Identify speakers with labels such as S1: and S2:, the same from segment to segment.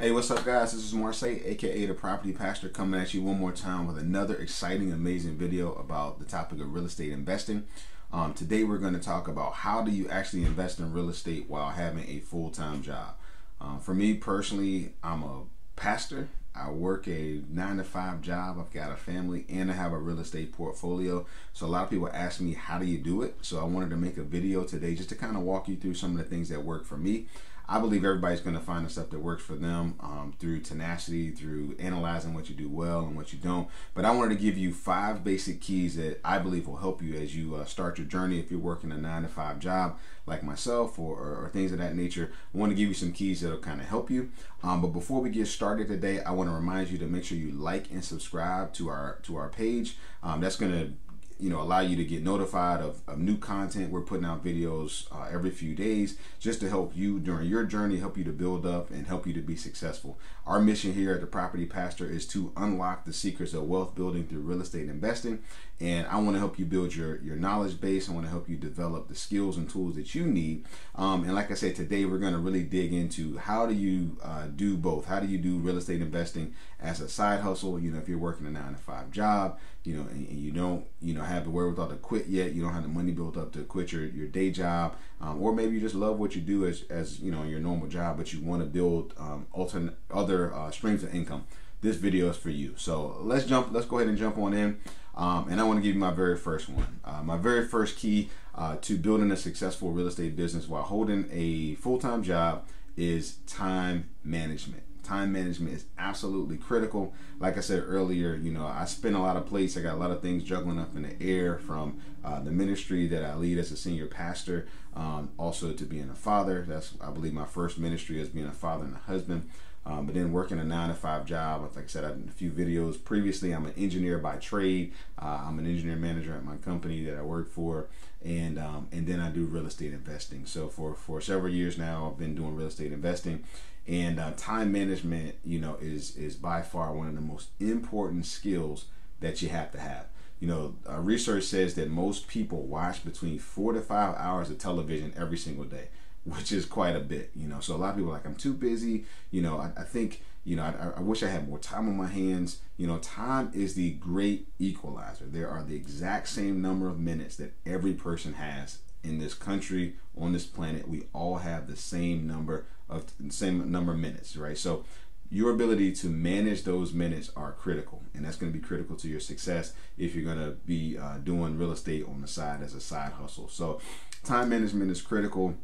S1: Hey, what's up, guys? This is Marseille, aka the Property Pastor, coming at you one more time with another exciting, amazing video about the topic of real estate investing. Today, we're going to talk about how do you actually invest in real estate while having a full-time job. For me personally, I'm a pastor. I work a 9-to-5 job. I've got a family and I have a real estate portfolio. So a lot of people ask me, how do you do it? So I wanted to make a video today just to kind of walk you through some of the things that work for me. I believe everybody's going to find the stuff that works for them through tenacity, through analyzing what you do well and what you don't. But I wanted to give you 5 basic keys that I believe will help you as you start your journey. If you're working a 9-to-5 job like myself or things of that nature, I want to give you some keys that'll kind of help you. But before we get started today, I want to remind you to make sure you like and subscribe to our page. That's going to allow you to get notified of new content. We're putting out videos every few days just to help you during your journey, help you to build up and help you to be successful. Our mission here at the Property Pastor is to unlock the secrets of wealth building through real estate investing. And I want to help you build your knowledge base. I want to help you develop the skills and tools that you need. And like I said, today we're going to really dig into how do you do both. How do you do real estate investing as a side hustle? If you're working a 9-to-5 job, and you don't, have the wherewithal to quit yet. You don't have the money built up to quit your day job, or maybe you just love what you do as your normal job, but you want to build other streams of income. This video is for you. So let's go ahead and jump on in. And I want to give you my very first one. My very first key to building a successful real estate business while holding a full-time job is time management. Time management is absolutely critical. Like I said earlier, I spin a lot of plates. I got a lot of things juggling up in the air, from the ministry that I lead as a senior pastor, also to being a father. That's, I believe, my first ministry as being a father and a husband. But then working a 9-to-5 job. Like I said, I've done a few videos previously. I'm an engineer by trade. I'm an engineer manager at my company that I work for, and then I do real estate investing. So for several years now, I've been doing real estate investing, and time management, is by far one of the most important skills that you have to have. Research says that most people watch between 4 to 5 hours of television every single day, which is quite a bit. So a lot of people are like, I'm too busy. I think, I wish I had more time on my hands. Time is the great equalizer. There are the exact same number of minutes that every person has in this country, on this planet. We all have the same number of minutes, right? So your ability to manage those minutes are critical, and that's going to be critical to your success if you're going to be doing real estate on the side as a side hustle. So time management is critical.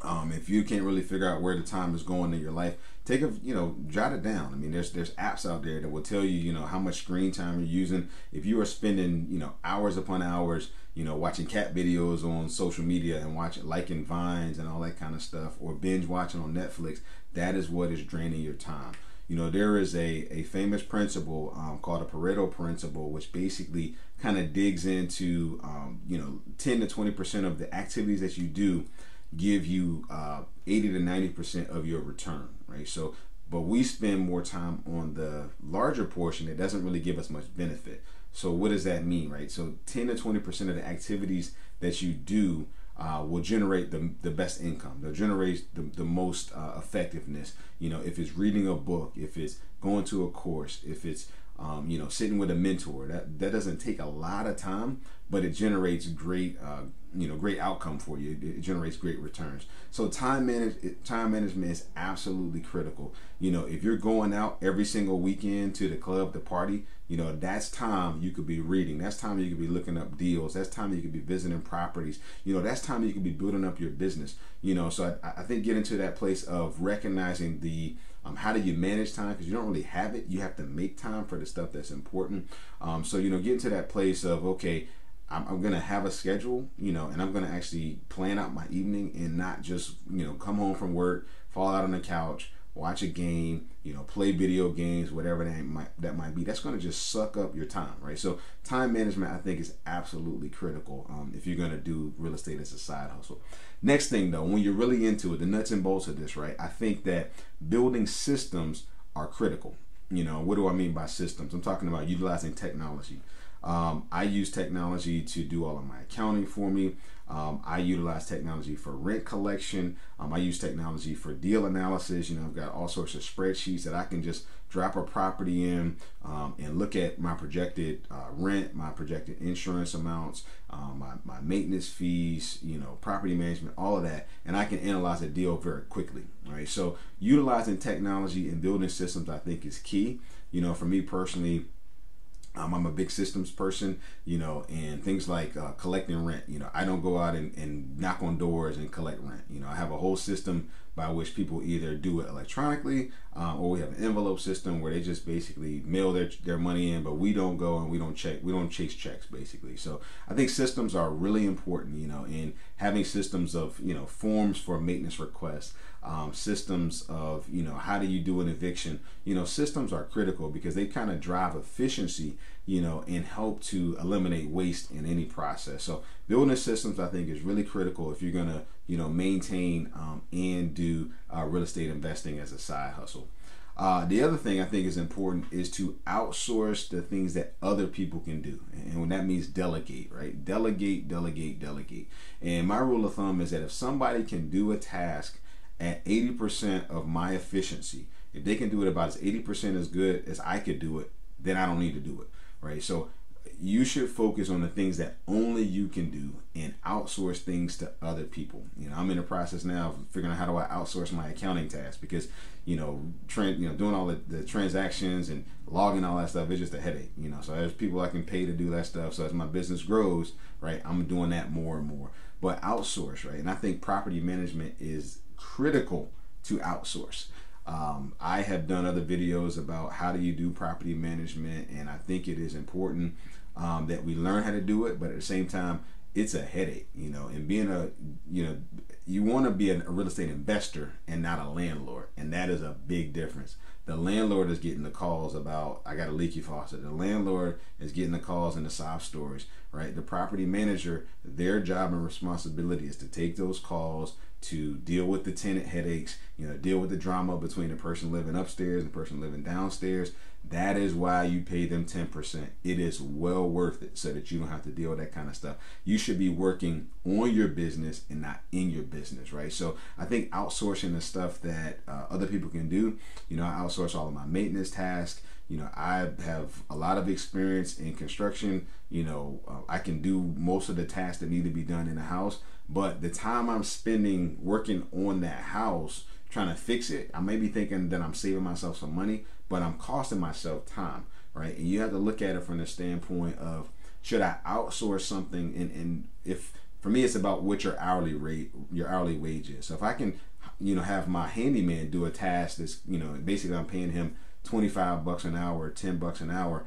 S1: If you can't really figure out where the time is going in your life, jot it down. I mean, there's apps out there that will tell you, how much screen time you're using. If you are spending, hours upon hours, watching cat videos on social media and liking Vines and all that kind of stuff, or binge watching on Netflix, that is what is draining your time. There is a famous principle called a Pareto principle, which basically kind of digs into, 10 to 20% of the activities that you do give you 80 to 90% of your return, right? So, but we spend more time on the larger portion that doesn't really give us much benefit. So what does that mean, right? So 10 to 20% of the activities that you do will generate the best income. They'll generate the most effectiveness. If it's reading a book, if it's going to a course, if it's sitting with a mentor, that doesn't take a lot of time, but it generates great outcome for you. It generates great returns. So time management is absolutely critical. If you're going out every single weekend to the club, to party, that's time you could be reading. That's time you could be looking up deals. That's time you could be visiting properties. That's time you could be building up your business. So I think getting to that place of recognizing the how do you manage time, because you don't really have it. You have to make time for the stuff that's important. So getting to that place of, okay, I'm going to have a schedule, and I'm going to actually plan out my evening and not just, come home from work, fall out on the couch, watch a game, play video games, whatever that might be. That's going to just suck up your time, right? So time management, I think, is absolutely critical if you're going to do real estate as a side hustle. Next thing, though, when you're really into it, the nuts and bolts of this, right? I think that building systems are critical. What do I mean by systems? I'm talking about utilizing technology. I use technology to do all of my accounting for me. I utilize technology for rent collection. I use technology for deal analysis. I've got all sorts of spreadsheets that I can just drop a property in and look at my projected rent, my projected insurance amounts, my maintenance fees, property management, all of that, and I can analyze a deal very quickly. Right. So utilizing technology and building systems, I think, is key. For me personally, I'm a big systems person, and things like collecting rent. I don't go out and knock on doors and collect rent. I have a whole system by which people either do it electronically or we have an envelope system where they just basically mail their money in, but we don't go and we don't chase checks basically. So I think systems are really important, in having systems of, forms for maintenance requests, systems of, how do you do an eviction? Systems are critical because they kind of drive efficiency, and help to eliminate waste in any process. So building systems, I think, is really critical if you're going to, maintain and do real estate investing as a side hustle. The other thing I think is important is to outsource the things that other people can do. And when that means delegate, right? Delegate, delegate, delegate. And my rule of thumb is that if somebody can do a task at 80% of my efficiency, if they can do it about as 80% as good as I could do it, then I don't need to do it, right? So you should focus on the things that only you can do and outsource things to other people. I'm in the process now of figuring out how do I outsource my accounting tasks because, doing all the transactions and logging all that stuff is just a headache, So there's people I can pay to do that stuff. So as my business grows, right, I'm doing that more and more. But outsource, right? And I think property management is critical to outsource. I have done other videos about how do you do property management, and I think it is important that we learn how to do it, but at the same time, it's a headache, and being you want to be a real estate investor and not a landlord, and that is a big difference. The landlord is getting the calls about, I got a leaky faucet. The landlord is getting the calls and the sob stories, right? The property manager, their job and responsibility is to take those calls, to deal with the tenant headaches, deal with the drama between the person living upstairs and the person living downstairs. That is why you pay them 10%. It is well worth it so that you don't have to deal with that kind of stuff. You should be working on your business and not in your business, right? So I think outsourcing the stuff that other people can do, I outsource all of my maintenance tasks. I have a lot of experience in construction. I can do most of the tasks that need to be done in the house, but the time I'm spending working on that house, trying to fix it, I may be thinking that I'm saving myself some money, but I'm costing myself time, right? And you have to look at it from the standpoint of, should I outsource something? And if, for me, it's about what your hourly wage is. So if I can, have my handyman do a task that's, basically I'm paying him $25 an hour, $10 an hour,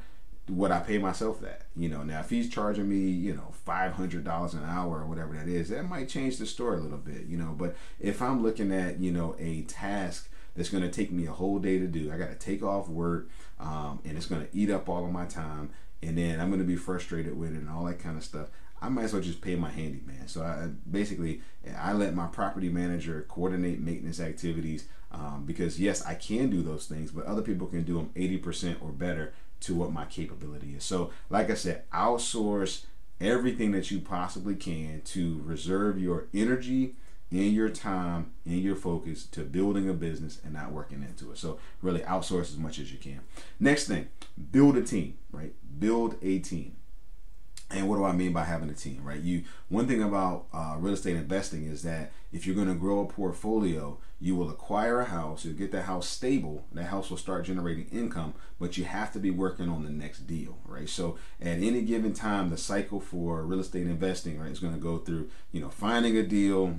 S1: would I pay myself that? Now if he's charging me, $500 an hour or whatever that is, that might change the story a little bit, but if I'm looking at, a task that's going to take me a whole day to do, I got to take off work, and it's going to eat up all of my time, and then I'm going to be frustrated with it and all that kind of stuff, I might as well just pay my handyman. So I let my property manager coordinate maintenance activities, because yes, I can do those things, but other people can do them 80% or better to what my capability is. So like I said, outsource everything that you possibly can to reserve your energy and your time and your focus to building a business and not working into it. So really outsource as much as you can. Next thing, build a team, right? Build a team. And what do I mean by having a team, right? One thing about real estate investing is that if you're going to grow a portfolio, you will acquire a house, you'll get that house stable, that house will start generating income, but you have to be working on the next deal, right? So at any given time, the cycle for real estate investing, right, is going to go through, finding a deal,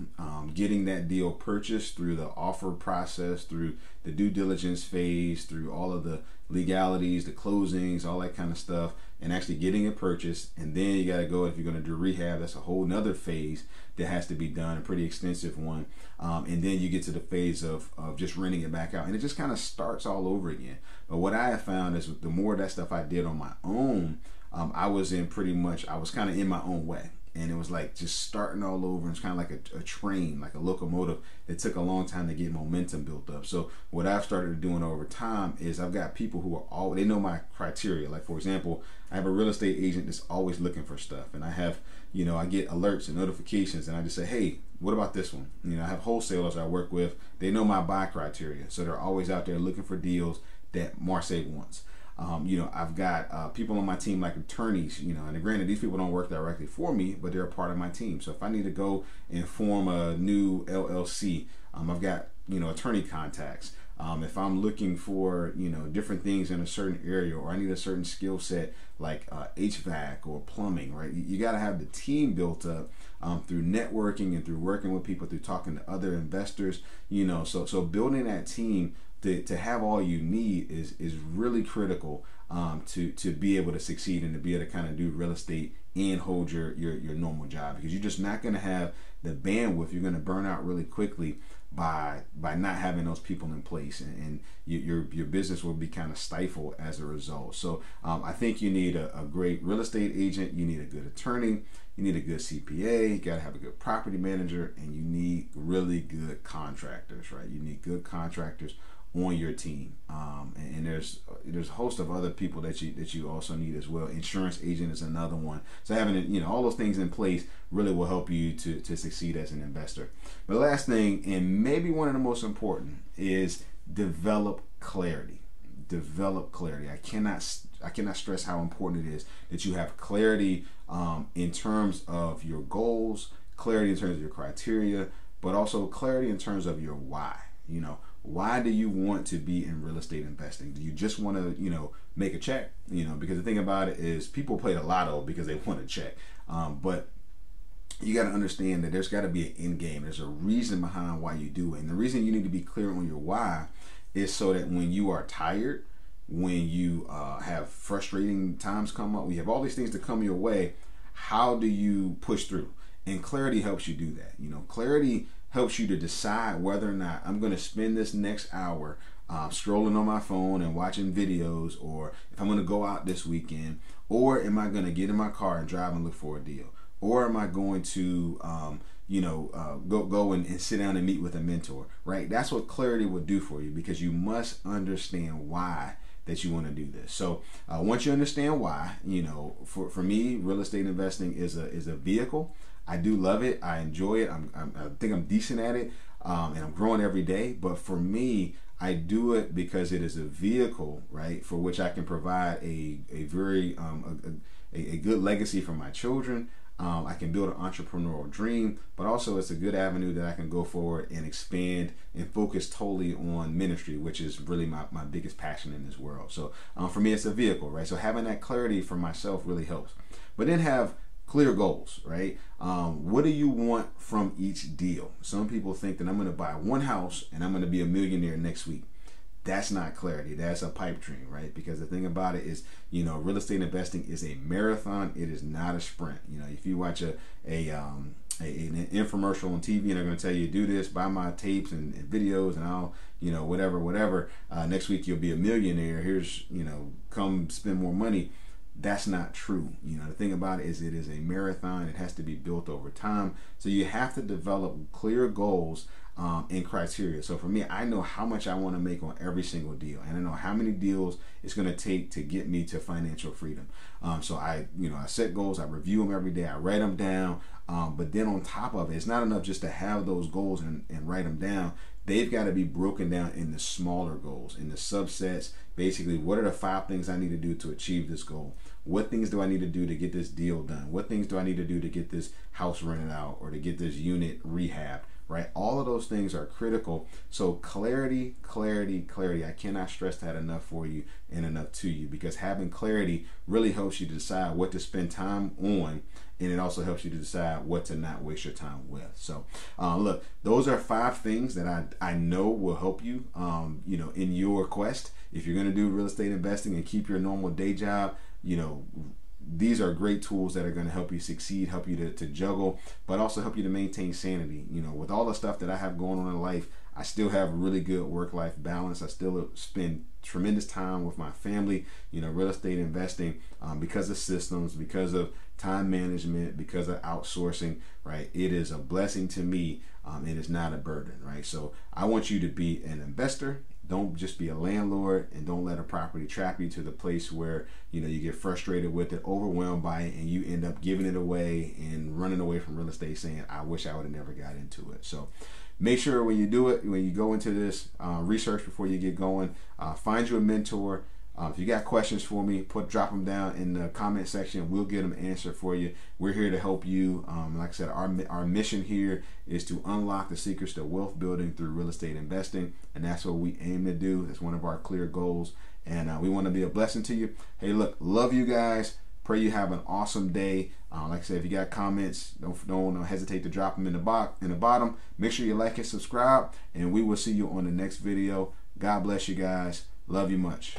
S1: getting that deal purchased through the offer process, through the due diligence phase, through all of the legalities, the closings, all that kind of stuff, and actually getting it purchased. And then you got to go, if you're going to do rehab, that's a whole nother phase that has to be done, a pretty extensive one. And then you get to the phase of just renting it back out, and it just kind of starts all over again. But what I have found is the more of that stuff I did on my own, I was kind of in my own way. and it was like just starting all over. It's kind of like a train, like a locomotive. It took a long time to get momentum built up. So what I've started doing over time is I've got people who are all, they know my criteria. Like for example, I have a real estate agent that's always looking for stuff, and I have, you know, I get alerts and notifications, and I just say, hey, what about this one? You know, I have wholesalers I work with. They know my buy criteria, so they're always out there looking for deals that Marseille wants. You know, I've got people on my team like attorneys, you know, and granted, these people don't work directly for me, but they're a part of my team. So if I need to go and form a new LLC, I've got, you know, attorney contacts. If I'm looking for, you know, different things in a certain area, or I need a certain skill set like HVAC or plumbing, right? You got to have the team built up through networking and through working with people, through talking to other investors, you know, so building that team to have all you need is really critical to be able to succeed and to be able to kind of do real estate and hold your normal job, because you're just not going to have the bandwidth. You're going to burn out really quickly by not having those people in place, and your business will be kind of stifled as a result. So I think you need a great real estate agent, you need a good attorney, you need a good CPA, you got to have a good property manager, and you need really good contractors, right? You need good contractors on your team, and there's a host of other people that you also need as well. Insurance agent is another one. So having, you know, all those things in place really will help you to succeed as an investor. But the last thing, and maybe one of the most important, is develop clarity. Develop clarity. I cannot stress how important it is that you have clarity in terms of your goals, clarity in terms of your criteria, but also clarity in terms of your why. You know, why do you want to be in real estate investing? Do you just want to, you know, make a check? You know, because the thing about it is people play the lotto because they want a check. But you got to understand that there's got to be an end game. There's a reason behind why you do it. And the reason you need to be clear on your why is so that when you are tired, when you have frustrating times come up, we have all these things that come your way, how do you push through? And clarity helps you do that. You know, clarity helps you to decide whether or not I'm going to spend this next hour scrolling on my phone and watching videos, or if I'm going to go out this weekend, or am I going to get in my car and drive and look for a deal, or am I going to go and sit down and meet with a mentor, right? That's what clarity will do for you, because you must understand why that you want to do this. So once you understand why, you know, for me, real estate investing is a vehicle. I do love it. I enjoy it. I think I'm decent at it, and I'm growing every day. But for me, I do it because it is a vehicle, right, for which I can provide a very a good legacy for my children. I can build an entrepreneurial dream, but also it's a good avenue that I can go forward and expand and focus totally on ministry, which is really my biggest passion in this world. So for me, it's a vehicle, right? So having that clarity for myself really helps. But then have clear goals, right? What do you want from each deal? Some people think that I'm going to buy one house and I'm going to be a millionaire next week. That's not clarity. That's a pipe dream, right? Because the thing about it is, you know, real estate investing is a marathon. It is not a sprint. You know, if you watch an infomercial on TV and they're going to tell you, do this, buy my tapes and videos, and I'll, you know, whatever. Next week you'll be a millionaire. Here's, you know, come spend more money. That's not true. You know, the thing about it is a marathon. It has to be built over time. So you have to develop clear goals and criteria. So for me, I know how much I want to make on every single deal, and I know how many deals it's going to take to get me to financial freedom. So I set goals. I review them every day. I write them down. But then on top of it, it's not enough just to have those goals and write them down. They've got to be broken down into smaller goals, into subsets. Basically, what are the 5 things I need to do to achieve this goal? What things do I need to do to get this deal done? What things do I need to do to get this house rented out or to get this unit rehabbed, right? All of those things are critical. So clarity. I cannot stress that enough for you and enough to you, because having clarity really helps you to decide what to spend time on, and it also helps you to decide what to not waste your time with. So look, those are 5 things that I know will help you, in your quest. If you're going to do real estate investing and keep your normal day job, you know, these are great tools that are going to help you succeed, help you to juggle, but also help you to maintain sanity. You know, with all the stuff that I have going on in life, I still have a really good work-life balance. I still spend tremendous time with my family, real estate investing, because of systems, because of time management, because of outsourcing, right? It is a blessing to me. It is not a burden, right? So I want you to be an investor. Don't just be a landlord, and don't let a property trap you to the place where you get frustrated with it, overwhelmed by it, and you end up giving it away and running away from real estate saying, I wish I would have never got into it. So make sure when you do it, when you go into this, research before you get going. Find you a mentor. If you got questions for me, drop them down in the comment section. We'll get them answered for you. We're here to help you. Like I said, our mission here is to unlock the secrets to wealth building through real estate investing, and that's what we aim to do. That's one of our clear goals, and we want to be a blessing to you. Hey, look, love you guys. Pray you have an awesome day. Like I said, if you got comments, don't hesitate to drop them in the bottom. Make sure you like and subscribe, and we will see you on the next video. God bless you guys. Love you much.